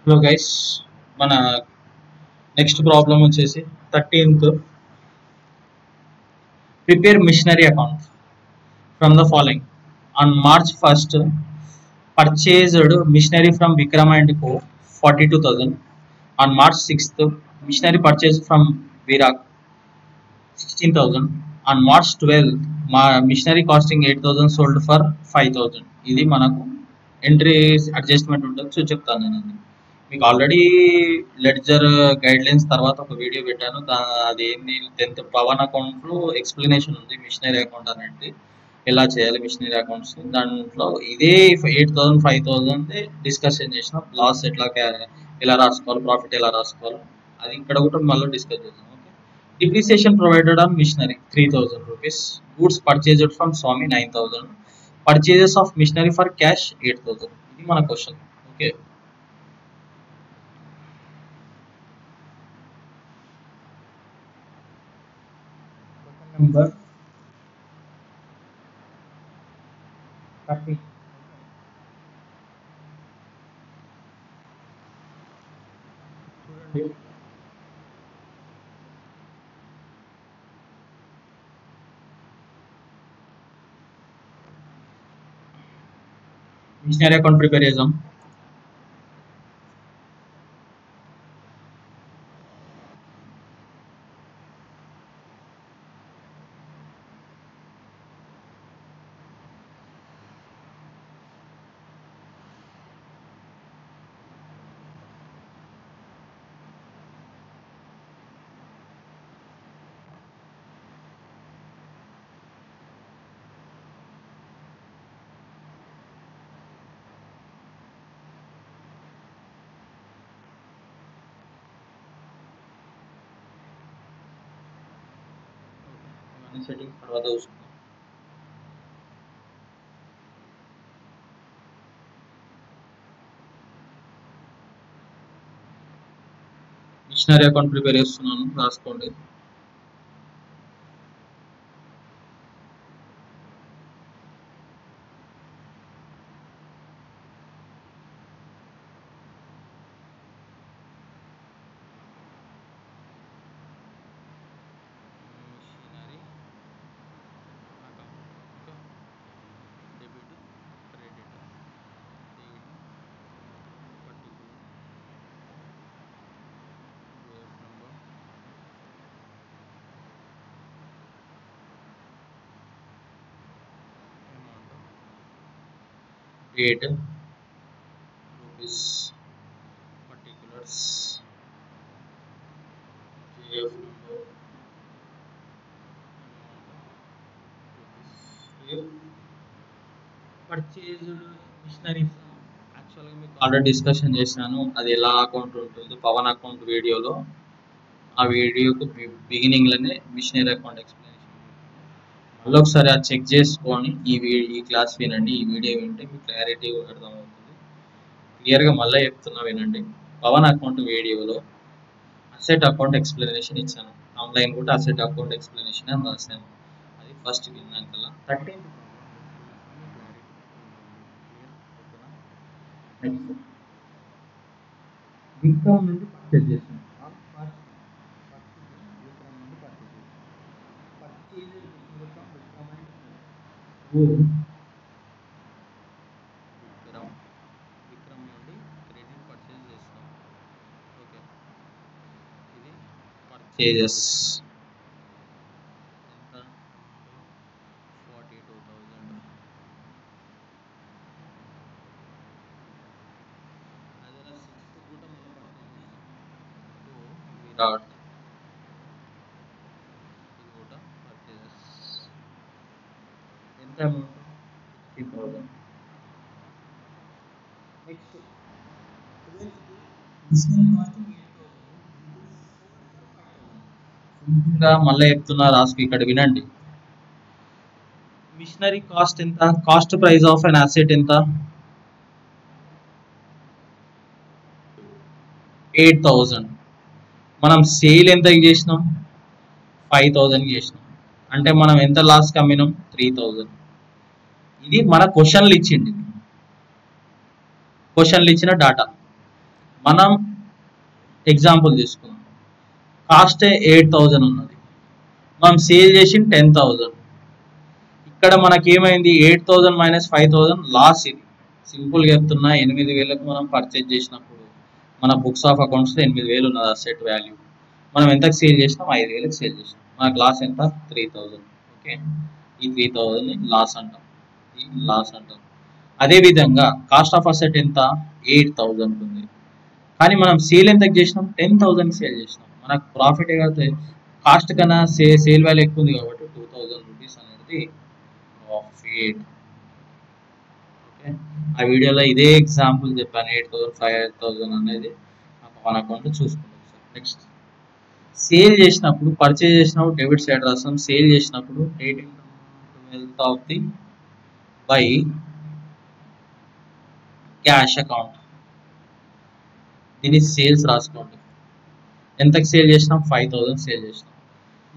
Hello guys, మన next problem వచ్చేసి 13th. Prepare machinery account from the following. On March 1st, purchased machinery from Vikram and Co. 42,000. On March 6th, machinery purchased from Virak 16,000. On March 12th, machinery costing 8,000 sold for 5,000. ఇది మనకు entry adjustment ఉంటుంది. So చెప్తాను నేను అది. మీకు already ledger guide lines తర్వాత ఒక video పెట్టాను. అది ఏంది 10th పవన్ అకౌంట్లో ఎక్స్ప్లెనేషన్ ఉంది. మిషనరీ అకౌంట్ అనేది ఎలా చేయాలి, మిషనరీ అకౌంట్స్ దాంట్లో ఇదే 8,000 5,000 డిస్కషన్ చేసిన. లాస్ ఎలా రాసుకోవాలి, ప్రాఫిట్ ఎలా రాసుకోవాలి, అది ఇక్కడ కూడా మళ్ళీ డిస్కస్ చేసాం. Okay. Depreciation provided on machinery 3,000 rupees. Goods purchased from Swami 9,000. Purchases of machinery for cash 8,000. ఇది మన క్వశ్చన్. ఓకే. నెంబర్ 30. చూడండి, మిషనరీ అకౌంట్ ప్రిపేర్ చేద్దాం. సెట్టింగ్స్ తర్వాత చూసుకుందాం. మిషనరీ అకౌంట్ ప్రిపేర్ చేస్తున్నాను, రాసుకోండి. Date, rupees, particulars, JF number, purchased machinery. యాక్చువల్గా మీకు ఆల్రెడీ డిస్కషన్ చేశాను అది ఎలా అకౌంట్ ఉంటుందో పవన్ అకౌంట్ వీడియోలో. ఆ వీడియోకు బిగినింగ్లోనే మిషనరీ అకౌంట్ ఎక్స్ప్లెనేషన్. మళ్ళీ ఒకసారి అది చెక్ చేసుకొని ఈ క్లాస్ వినండి. ఈ వీడియో వింటే మీకు క్లారిటీ అర్థమవుతుంది. క్లియర్గా మళ్ళీ చెప్తున్నా వినండి. పవన్ అకౌంట్ వీడియోలో అసెట్ అకౌంట్ ఎక్స్ప్లెనేషన్ ఇచ్చాను. ఆన్లైన్ కూడా అసెట్ అకౌంట్ ఎక్స్ప్లెనేషన్ అని రాశాను. అది ఫస్ట్ విన్నాకల్లా 13th. విక్రమ్ నుండి పర్చేజ్ చేశాను. విక్రమ్ నుండి క్రెడిట్ పర్చేజ్ చేస్తాం. ఓకే. ఇది పర్చేజెస్ ఎంత? 42,000. అదే 6th కూడా మనం పర్చేజ్ విరాట్. ఇది కూడా పర్చేజెస్ ఎంత అమౌంట్? 60,000. నెక్స్ట్ మళ్ళీ చెప్తున్నా, రాసుకు ఇక్కడ వినండి. మిషనరీ కాస్ట్ ఎంత? Cost price of an asset ఎంత? 8,000. మనం సేల్ ఎంత చేసినాం? 5,000 చేసినాం. అంటే మనం ఎంత లాస్కి అమ్మినాం? 3,000. ఇది మన క్వశ్చన్లు ఇచ్చింది, క్వశ్చన్లు ఇచ్చిన డాటా. మనం ఎగ్జాంపుల్ తీసుకుందాం. కాస్ట్ 8,000 ఉన్నది, మనం సేల్ చేసి 10,000. ఇక్కడ మనకి ఏమైంది, 8,000 మైనస్ 5,000 లాస్. ఇది సింపుల్గా చెప్తున్నా. 8,000కు మనం పర్చేజ్ చేసినప్పుడు మన బుక్స్ ఆఫ్ అకౌంట్స్లో 8,000 ఉన్నది అసెట్ వాల్యూ. మనం ఎంతకు సేల్ చేసినాం, 5,000కి సేల్ చేసినాం. మనకు లాస్ ఎంత, 3,000. ఓకే, ఈ 3,000ని లాస్ అంటాం, ఈ లాస్ అంటాం. అదేవిధంగా కాస్ట్ ఆఫ్ అసెట్ ఎంత, 8,000 ఉంది, కానీ మనం సేల్ ఎంతకు చేసినాం, 10,000కి సేల్ చేసినాం. మనకు ప్రాఫిట్ అయితే కాస్ట్ కన్నా సేల్ వాల్యూ ఎక్కువ ఉంది కాబట్టి 2,000 రూపీస్ అనేది ప్రాఫిట్. ఓకే, ఆ వీడియోలో ఇదే ఎగ్జాంపుల్ చెప్పాను. 8,000 5,000 అనేది మన అకౌంట్ చూసుకుంటాం సార్. నెక్స్ట్, సేల్ చేసినప్పుడు, పర్చేజ్ చేసినప్పుడు డెబిట్ సైడ్ రాస్తాం. సేల్ చేసినప్పుడు dating 12th of the by cash account, దీన్ని సేల్స్ రాసుకోండి. ఎంతకు సేల్ చేసినాం, 5,000 సేల్ చేసినాం.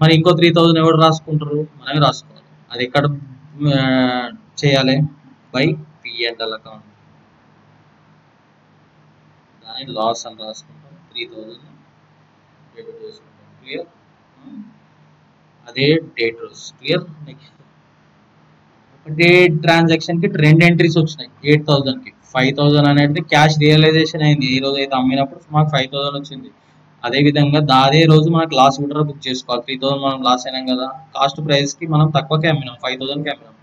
మరి ఇంకో 3,000 ఎవరు రాసుకుంటారు, మనమే రాసుకోవాలి. అది ఎక్కడ చేయాలి, బై P&L అకౌంట్, దాని లాస్ అని రాసుకుంటాం. 3,000 డెబిట్ చేసుకుంటాం. క్లియర్, అదే డేట్ రోజు. క్లియర్. నెక్స్ట్, ఒకటే ట్రాన్సాక్షన్కి 2 ఎంట్రీస్ వచ్చినాయి. 8,000కి 5,000 అనేది క్యాష్ రియలైజేషన్ అయింది. ఈ రోజు అయితే అమ్మినప్పుడు మాకు 5,000 వచ్చింది. అదేవిధంగా అదే రోజు మనకు లాస్ కూడా బుక్ చేసుకోవాలి. 3,000 మనం లాస్ అయినాం కదా, కాస్ట్ ప్రైస్కి మనం తక్కువకే అమ్మినాం, 5,000కి అమ్మినాం.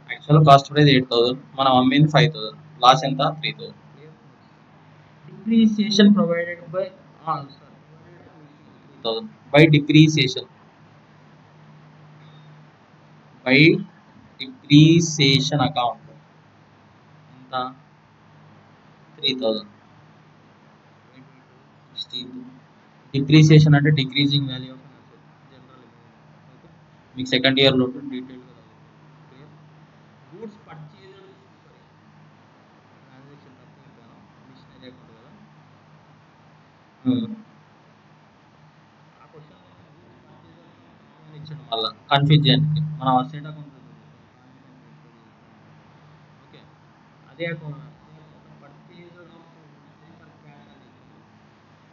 యాక్చువల్ కాస్ట్ ప్రైస్ 8,000, మనం అమ్మింది 5,000, లాస్ ఎంత, 3,000. Depreciation provided by by depreciation, by depreciation account ఎంత, 3,000. డిప్రిసియేషన్ అంటే డిక్రీజింగ్ వాల్యూ ఆఫ్ జనరల్. మీకు సెకండ్ ఇయర్లో detail goods purchase transaction machinery account కదా. ఆ క్వశ్చన్ ఇచ్చాడు, మళ్ళీ కన్ఫ్యూజ్ చేయడానికి. మనం అసెట్ అకౌంట్, ఓకే, అదే అకౌంట్ పర్చేజ్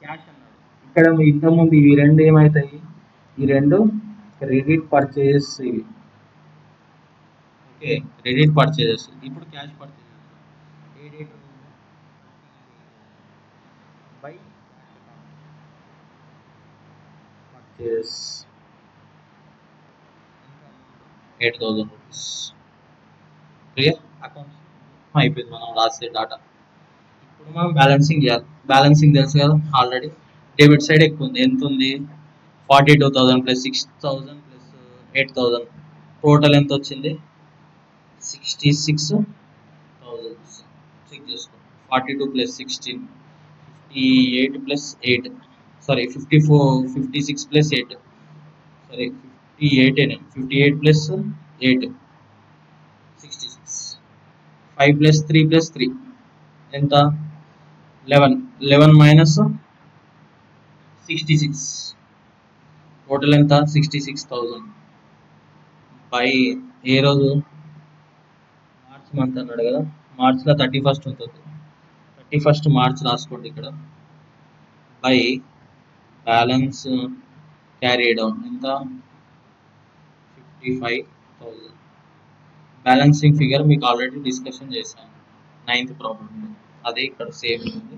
క్యాష్ అన్నాడు. ఇక్కడ ఇంతకుముందు ఈ రెండు ఏమవుతాయి, ఈ రెండు క్రెడిట్ పర్చేజెస్ ఇవి. Okay, credit purchases. ఇప్పుడు cash purchases, a date, by purchases 8,000 rupees. Clear. Accounts అయిపోయింది, మనం రాసే డాటా. ఇప్పుడు మనం బ్యాలెన్సింగ్ చేయాలి. బ్యాలెన్సింగ్ తెలుసు కదా ఆల్రెడీ. డెబిట్ సైడ్ ఎక్కువ ఉంది, ఎంత ఉంది, 42,000 ప్లస్ 6,000 ప్లస్ 8,000, టోటల్ ఎంత వచ్చింది, 66,000. చెక్ చేసుకోండి. 42 plus 16, 58 plus 8, sorry 56 plus 8, sorry 58 plus 8, 66. 5 plus 3 plus 3 ఎంత, 11 మైనస్ 66, టోటల్ ఎంత, 66,000 బై ఏ రోజు, మార్చ్ మంత్ అన్నాడు కదా, మార్చ్లో 31st ఉంటుంది, 31st మార్చ్ రాసుకోండి ఇక్కడ. బై బ్యాలెన్స్ క్యారీ డౌన్ ఎంత, 55,000. బ్యాలెన్సింగ్ ఫిగర్ మీకు ఆల్రెడీ డిస్కషన్ చేశాను 9th ప్రాబ్లంలో, అదే ఇక్కడ సేమ్ ఉంది.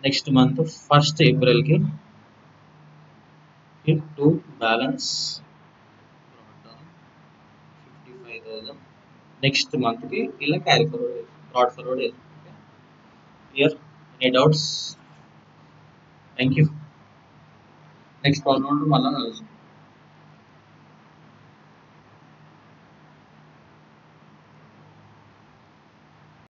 నెక్స్ట్ మంత్ 1st ఏప్రిల్కి టు బ్యాలెన్స్ 55,000. నెక్స్ట్ మంత్కి ఇలా carry forward, brought forward. Clear, any doubts? Thank you. Next problem మళ్ళీ కలుసుకుందాం.